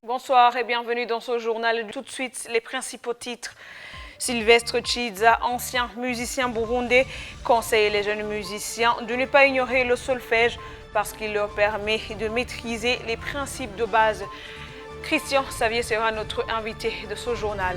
Bonsoir et bienvenue dans ce journal. Tout de suite, les principaux titres. Sylvestre Chiza, ancien musicien burundais, conseille les jeunes musiciens de ne pas ignorer le solfège parce qu'il leur permet de maîtriser les principes de base. Christian Xavier sera notre invité de ce journal.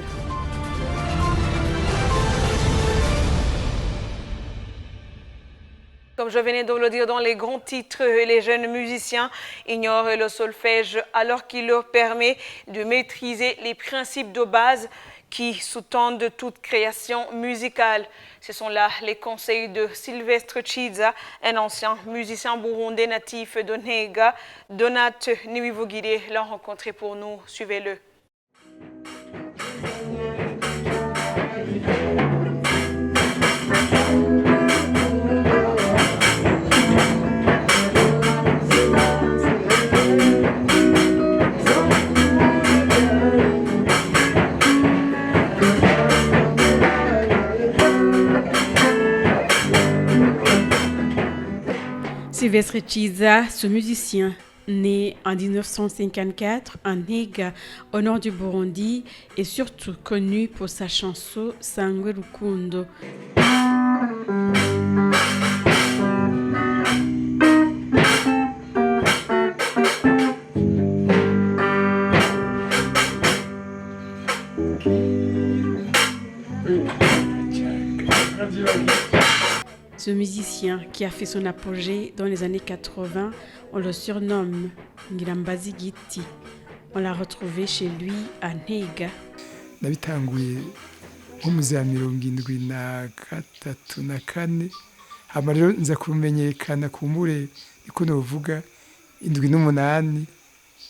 Comme je venais de le dire dans les grands titres, les jeunes musiciens ignorent le solfège alors qu'il leur permet de maîtriser les principes de base qui sous-tendent toute création musicale. Ce sont là les conseils de Sylvestre Chiza, un ancien musicien burundais natif de Ntega. Donat Niwivugire l'a rencontré pour nous. Suivez-le. Sylvestre Chiza, ce musicien, né en 1954 en Ntega, au nord du Burundi, est surtout connu pour sa chanson Sangwe Rukundo. Ce musicien qui a fait son apogée dans les années 80, on le surnomme Ngirambazi Giti. On l'a retrouvé chez lui à Ntega. Nabitanguye nko mu za 73 na 4 hama rero nza kumenyekana kumure iko novuga 78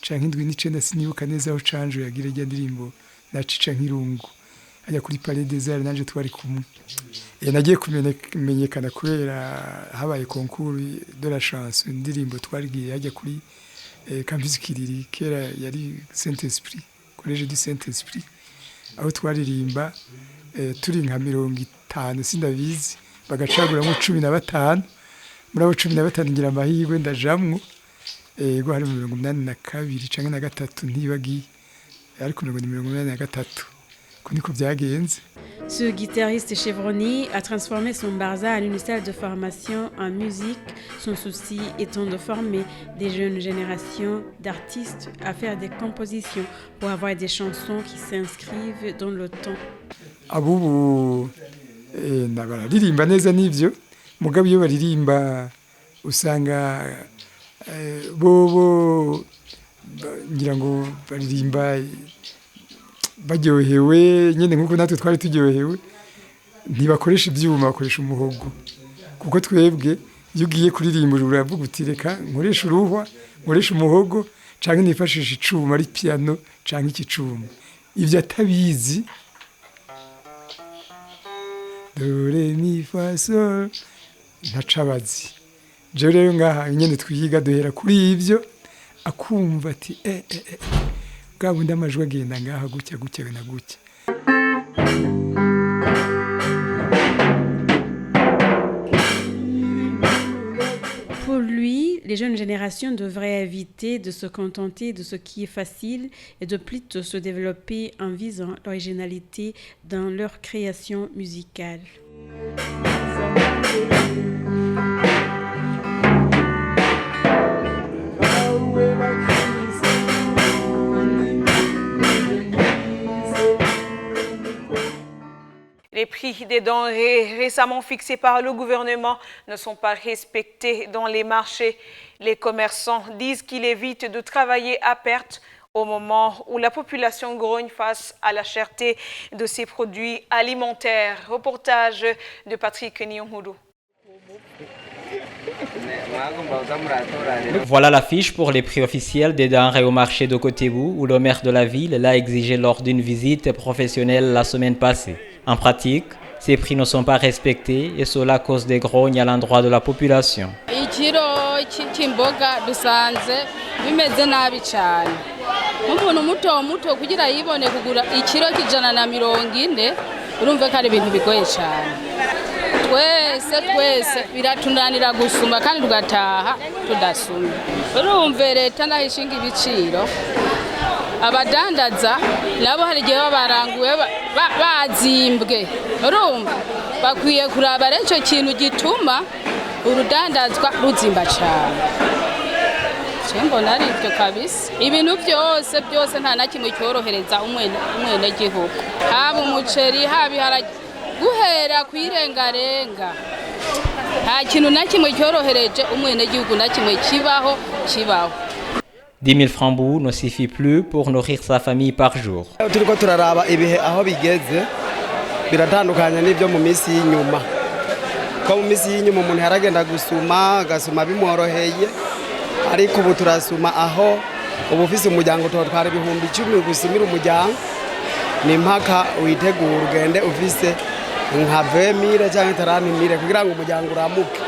canke 79 sinibuka neza aho canje yagira rya ndirimbo nacica nk'irungu ajya kuri Palais des Arts nanje twari kumwe. Nagiye kumenyekana kubera habaye concours de la chance indirimbo twarigiye hajya kuri Campus Kiriri kera yari Saint-Esprit Collège du Saint-Esprit aho twaririmba turi nka 50 sindabizi bagacaguramo 15 muri abo 15 ngira amahirwe ndajamwo ego hari 82 canke na 3 ntibagiye ariko 83 kuniko byagenze. Ce guitariste chevronné a transformé son barza en une salle de formation en musique, son souci étant de former des jeunes générations d'artistes à faire des compositions pour avoir des chansons qui s'inscrivent dans le temps. Abubu nabaririmba neza nivyo mugabo iyo baririmba usanga bobo ngira ngo baririmba baryohewe nyene nkuko natwe twari turyohewe ntibakoresha ibyuma bakoresha umuhogo kuko twebwe iyo ugiye kuririmba uravuga uti reka nkoresha uruhwa nkoresha umuhogo canke nifashisha icuma ari piano canke iki cuma ivyo atabizi do re mi fa sol ntacabazi je rero ngaha nyene twiga duhera kuri ivyo akumva ati gabundi amajwi agenda ngaha gutya na gutya. Pour lui, les jeunes générations devraient éviter de se contenter de ce qui est facile et de plutôt se développer en visant l'originalité dans leur création musicale. Les prix des denrées récemment fixés par le gouvernement ne sont pas respectés dans les marchés. Les commerçants disent qu'il évite de travailler à perte au moment où la population grogne face à la cherté de ces produits alimentaires. Reportage de Patrick Nyonghuru. Voilà l'affiche pour les prix officiels des denrées au marché de Kotebu où le maire de la ville l'a exigé lors d'une visite professionnelle la semaine passée. En pratique, ces prix ne sont pas respectés et cela cause des grognes à l'endroit de la population. twese biratunanira gusuma kandi tugataha tudasumye urumve leta ndahishinga ibiciro abadandaza nabo hari igihe babaranguye bazimbwe urumva bakwiye kuraba rero icyo kintu gituma urudandazwa ruzimba cyane mbona ari ibyo kabisa ibintu byose nta na kimwe cyorohereza umwene gihugu haba umuceri haba iharage guhera ku irengarenga nta kintu na kimwe cyorohereje umwene gihugu na kimwe kibaho 10 000 francs bou ne suffit plus pour nourrir sa famille par jour. Turiko turaraba ibihe aho bigeze biratandukanye n'ibyo mu minsi y'inyuma. Ko mu minsi y'inyuma umuntu yaragenda gasuma bimworoheye ariko ubu turasuma aho ubu ufise umuryango twari 10,000 gusumira umuryango ni mpaka witegura ugende ufise nka 20,000 cyangwa 30,000 kugira ngo umuryango uramuke.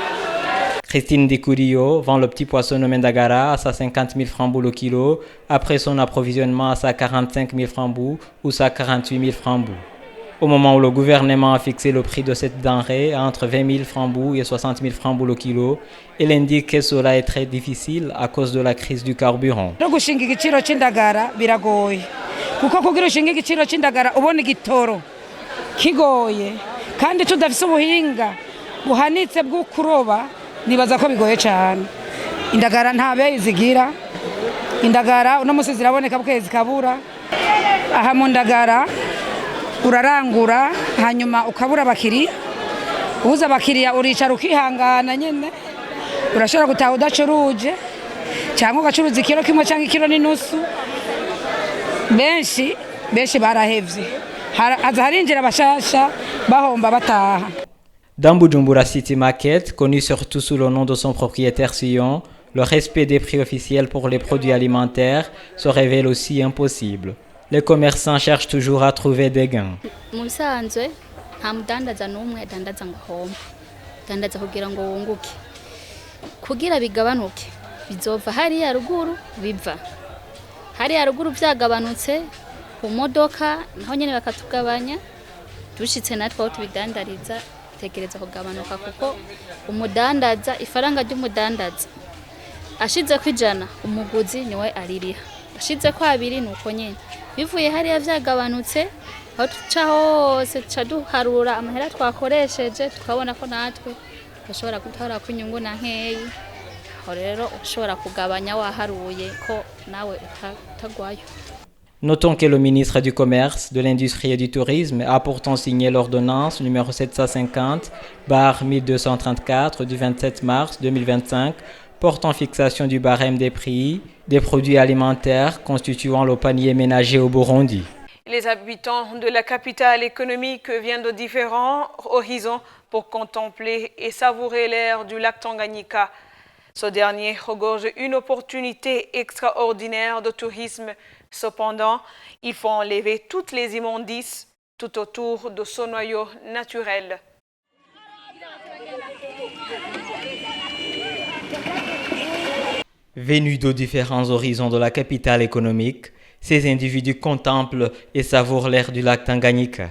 Christine Dicourio vend le petit poisson nommé Ndagara à sa 50 000 francs bou le kilo, après son approvisionnement à sa 45 000 francs bou ou sa 48 000 francs bou. Au moment où le gouvernement a fixé le prix de cette denrée à entre 20 000 francs bou et 60 000 francs bou le kilo, elle indique que cela est très difficile à cause de la crise du carburant. Gushinga igiciro c'indagara biragoye kuko kugira ushinga igiciro c'indagara ubona igitoro kigoye kandi tudafise ubuhinga buhanitse bwo kuroba nibaza ko bigoye cyane. Indagara ntabe zigira indagara uno musi ziraboneka bukezi kabura aha mu ndagara urarangura hanyuma ukabura abakiriya uza abakiriya uricara ukihangana nyene urashobora gutaha udacuruje cyangwa ugacuruza ikiro kimwe cyangwa ikiro n'inusu benshi barahevye harinjira abashasha bahomba bataha. Dans Bujumbura City Market, connu surtout sous le nom de son propriétaire Sion, le respect des prix officiels pour les produits alimentaires se révèle aussi impossible. Les commerçants cherchent toujours à trouver des gains. Musanzwe nta mudandaza n'umwe adandaza ngo hombe dandaza kugira ngo wunguke kugira bigabanuke bizova hariya ruguru biva hariya ruguru byagabanutse ku modoka naho nyene bakatugabanya dushitse natwe aho tubidandariza tekereza kugabanuka kuko umudandaza ifaranga ry'umudandaza ashize kwijana umuguzi niwe aririha ashize ko 2 nuko nyene bivuye hariya vyagabanutse aho tuca hose tuca duharura amahera twakoresheje tukabona ko natwe dushobora gutara ku nyungu na nkeyi aho rero ushobora kugabanya waharuye ko nawe utagwayo. Notons que le ministre du Commerce, de l'Industrie et du Tourisme a pourtant signé l'ordonnance numéro 750/1234 du 27 mars 2025 portant fixation du barème des prix des produits alimentaires constituant le panier ménager au Burundi. Les habitants de la capitale économique viennent de différents horizons pour contempler et savourer l'air du lac Tanganyika. Ce dernier regorge une opportunité extraordinaire de tourisme. Cependant, il faut enlever toutes les immondices tout autour de ce noyau naturel. Venus de différents horizons de la capitale économique, ces individus contemplent et savourent l'air du lac Tanganyika.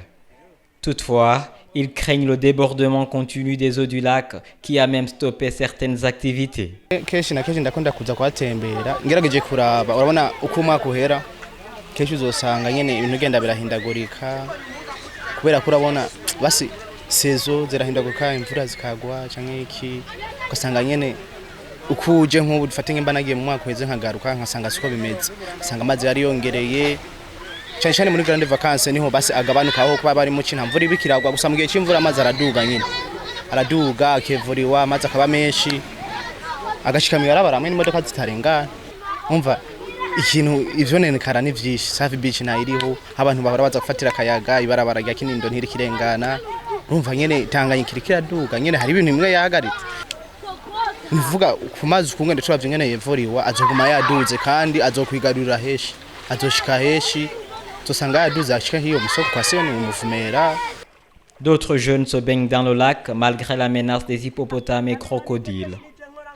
Toutefois, ils craignent le débordement continu des eaux du lac qui a même stoppé certaines activités. Kenshi na kenshi ndakunda kuza kuhatembera ngerageje kuraba urabona uko umwaka uhera kenshi uzosanga nyene ibintu genda birahindagurika kubera kurabona basi sezo zirahindagurika imvura zikagwa canke iki ugasanga nyene ukuje nk'ubu dufate ngimba nagiye mu mwaka uheze nkagaruka nkasanga siko bimeze usanga amazi yari yongereye cyane muri grande vacances niho basi agabanuka aho kuba bari mu cina mvura ibikiragwa gusa mu gihe cy'imvura amazi araduga nyine araduga akevuriwa amazi akaba menshi agashikamira arabaramwe n'imodoka zitarengana umva ikintu ivyo nenekara ni vyinshi Safi Beach na iriho abantu bahora baza gufatira akayaga ibarabara rya Kinindo ntirikirengana urumva nyene Tanganyika ikiraduga nyene hari ibintu bimwe yahagaritse nivuga ku mazi kungende cyo bavyengene yevuriwa azoguma yaduze kandi azokwigarurira heshi azoshika heshi tosanga yaduze ashika hiyo musoko kwa sene umuvumera. D'autres jeunes se baignent dans le lac malgré la menace des hippopotames et crocodiles.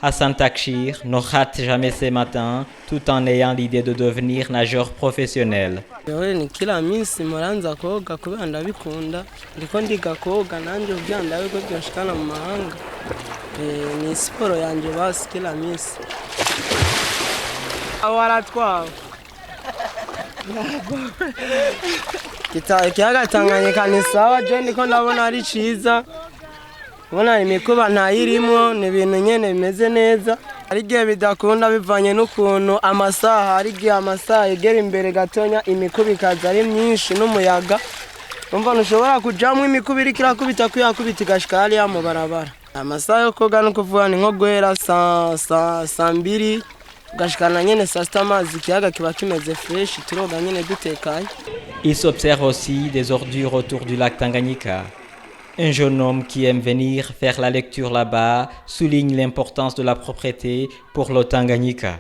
Hassan Takshir ne rate jamais ses matins tout en ayant l'idée de devenir nageur professionnel. Ni kila minsi moranza koga kubera ndabikunda ndiko ndiga koga nanje uvyanda biko byoshikana mu mahanga. Ni siporo yanje basi kila minsi. Awaratwa ikiyaga Tanganyika ni sawa je niko ndabona ari ciza ubona imikuba ntayirimo ni ibintu nyene bimeze neza ari gihe bidakunda bivanye n'ukuntu amasaha ari gihe amasaha yegera imbere gatonya imikuba ikaza ari myinshi n'umuyaga umva ntushobora kujamwo imikuba iriko irakubita kuyakubita igashika hariya mu barabara amasaha yo koga no kuvuga ni nko guhera saa mbiri ugashikana nyene saa sita amazi ikiyaga kiba kimeze fresh turoga nyene dutekanye. Il s'observe aussi des ordures autour du lac Tanganyika. Un jeune homme qui aime venir faire la lecture là-bas souligne l'importance de la propreté pour le Tanganyika.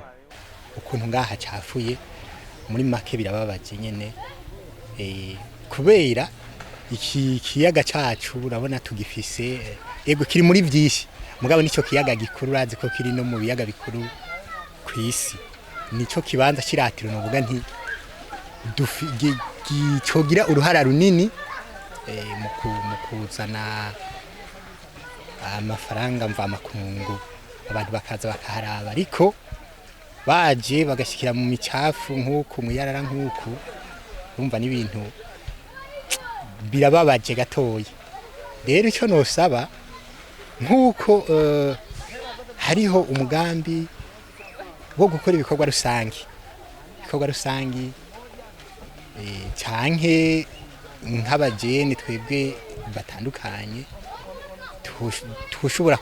Ukuntu ngaha cafuye muri make birababaje nyene kubera iki kiyaga cacu urabona tugifise ego kiri muri vyinshi mugabo nico kiyaga gikuru urazi ko kiri no mu biyaga bikuru kwisi nico kibanza kiratiro novuga nti cogira uruhara runini mu kuzana amafaranga mva makungu abantu bakaza bakaharaba ariko baje bagashikira mu micafu nk'uko muyarara nk'uko urumva n'ibintu birababaje gatoya rero icyo nosaba nk'uko hariho umugambi wo gukora ibikorwa rusangi canke nk'abajeni twebwe batandukanye tushobora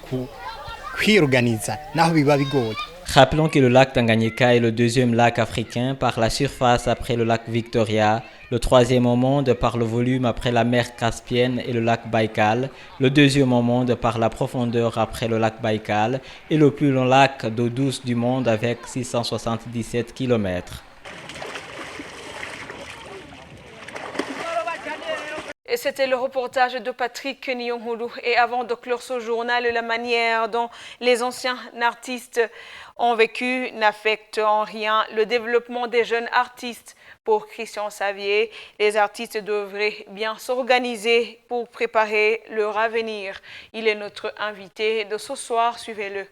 kwiorganiza naho biba bigoye. Rappelons que le lac Tanganyika est le deuxième lac africain par la surface après le lac Victoria, le troisième au monde par le volume après la mer Caspienne et le lac Baïkal, le deuxième au monde par la profondeur après le lac Baïkal et le plus long lac d'eau douce du monde avec 677 km. Et c'était le reportage de Patrick Nyongulu. Et avant de clore ce journal, la manière dont les anciens artistes ont vécu n'affecte en rien le développement des jeunes artistes. Pour Christian Xavier, les artistes devraient bien s'organiser pour préparer leur avenir. Il est notre invité de ce soir, suivez-le.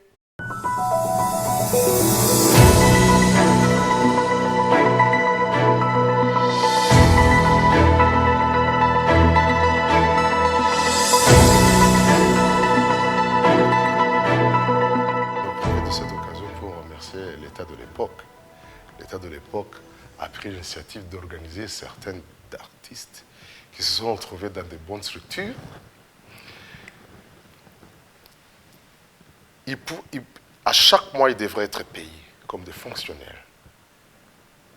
L'État de l'époque a pris l'initiative d'organiser certains artistes qui se sont retrouvés dans de bonnes structures. À chaque mois, ils devraient être payés comme des fonctionnaires.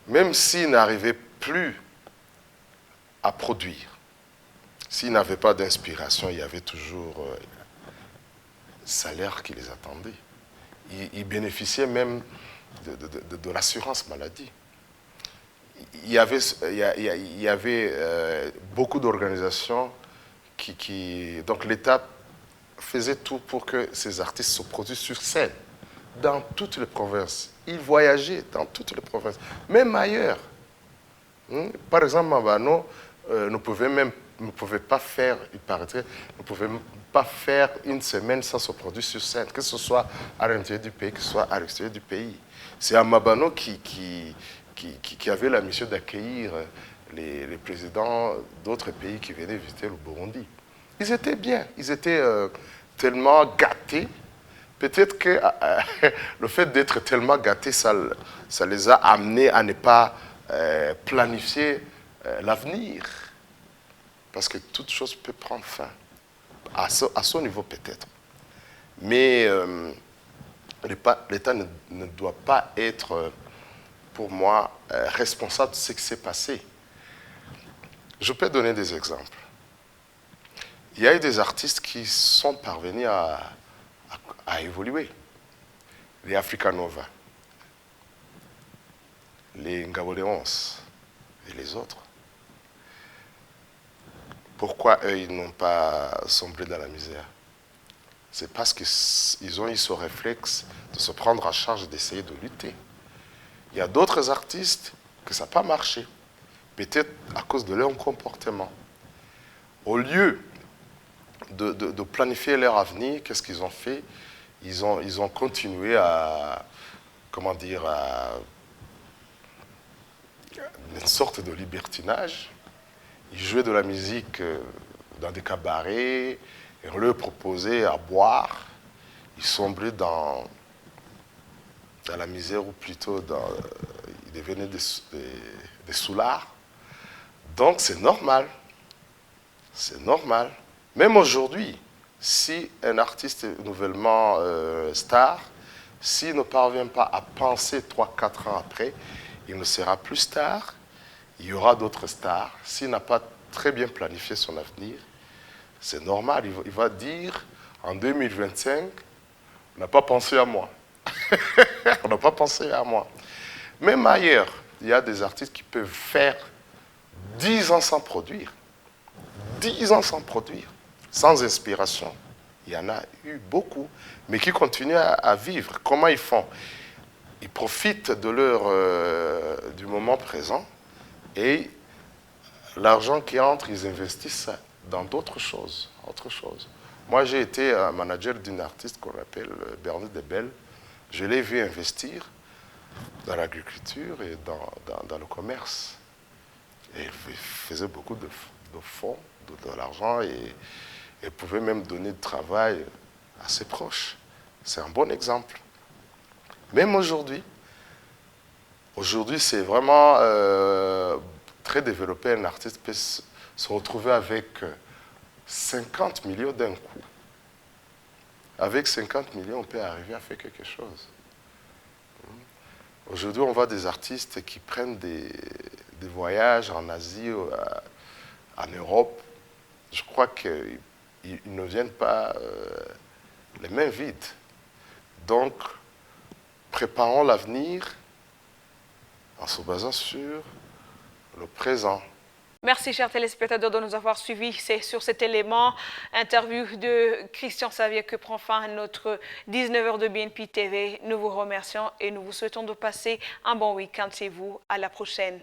Même s'ils n'arrivaient plus à produire, s'ils n'avaient pas d'inspiration, il y avait toujours un salaire qui les attendait. Ils bénéficiaient même de l'assurance maladie. Il y avait beaucoup d'organisations donc l'État faisait tout pour que ces artistes se produisent sur scène, dans toutes les provinces. Ils voyageaient dans toutes les provinces, même ailleurs. Par exemple, Mabano ne pouvait pas faire, il paraîtrait, ne pouvait pas faire une semaine sans se produire sur scène, que ce soit à l'intérieur du pays, que ce soit à l'extérieur du pays. C'est Mabano qui avait la mission d'accueillir les présidents d'autres pays qui venaient visiter le Burundi. Ils étaient bien, ils étaient tellement gâtés. Peut-être que le fait d'être tellement gâtés, ça les a amenés à ne pas planifier l'avenir. Parce que toute chose peut prendre fin, à son niveau peut-être. Mais l'État ne doit pas être, pour moi, responsable de ce qui s'est passé. Je peux donner des exemples. Il y a eu des artistes qui sont parvenus à évoluer. Les Africa Nova, les Ngabo Léonce et les autres. Pourquoi eux, ils n'ont pas sombré dans la misère? C'est parce qu'ils ont eu ce réflexe de se prendre en charge, d'essayer de lutter. Il y a d'autres artistes que ça n'a pas marché, peut-être à cause de leur comportement. Au lieu de planifier leur avenir, qu'est-ce qu'ils ont fait? Ils ont continué à une sorte de libertinage. Ils jouaient de la musique dans des cabarets, et on leur proposait à boire. Ils sombraient dans la misère, ou plutôt ils devenaient des soulards. Donc c'est normal. C'est normal. Même aujourd'hui, si un artiste est nouvellement star, s'il ne parvient pas à penser 3-4 ans après, il ne sera plus star, il y aura d'autres stars. S'il n'a pas très bien planifié son avenir, c'est normal, il va dire en 2025, on n'a pas pensé à moi. On n'a pas pensé à moi. Même ailleurs, il y a des artistes qui peuvent faire 10 ans sans produire. 10 ans sans produire, sans inspiration. Il y en a eu beaucoup, mais qui continuent à vivre. Comment ils font? Ils profitent de du moment présent et l'argent qui entre, ils investissent dans d'autres choses, autre chose. Moi, j'ai été un manager d'une artiste qu'on appelle Bernie Debel. Je l'ai vu investir dans l'agriculture et dans le commerce. Et il faisait beaucoup de fonds, de l'argent, et pouvait même donner du travail à ses proches. C'est un bon exemple. Même aujourd'hui, c'est vraiment très développé. Un artiste peut se retrouver avec 50 millions d'un coup. Avec 50 millions, on peut arriver à faire quelque chose. Aujourd'hui, on voit des artistes qui prennent des voyages en Asie, en Europe. Je crois qu'ils ne viennent pas les mains vides. Donc, préparons l'avenir en se basant sur le présent. Merci, chers téléspectateurs, de nous avoir suivis. C'est sur cet élément, interview de Christian Xavier, que prend fin notre 19h de BNP TV. Nous vous remercions et nous vous souhaitons de passer un bon week-end chez vous. À la prochaine.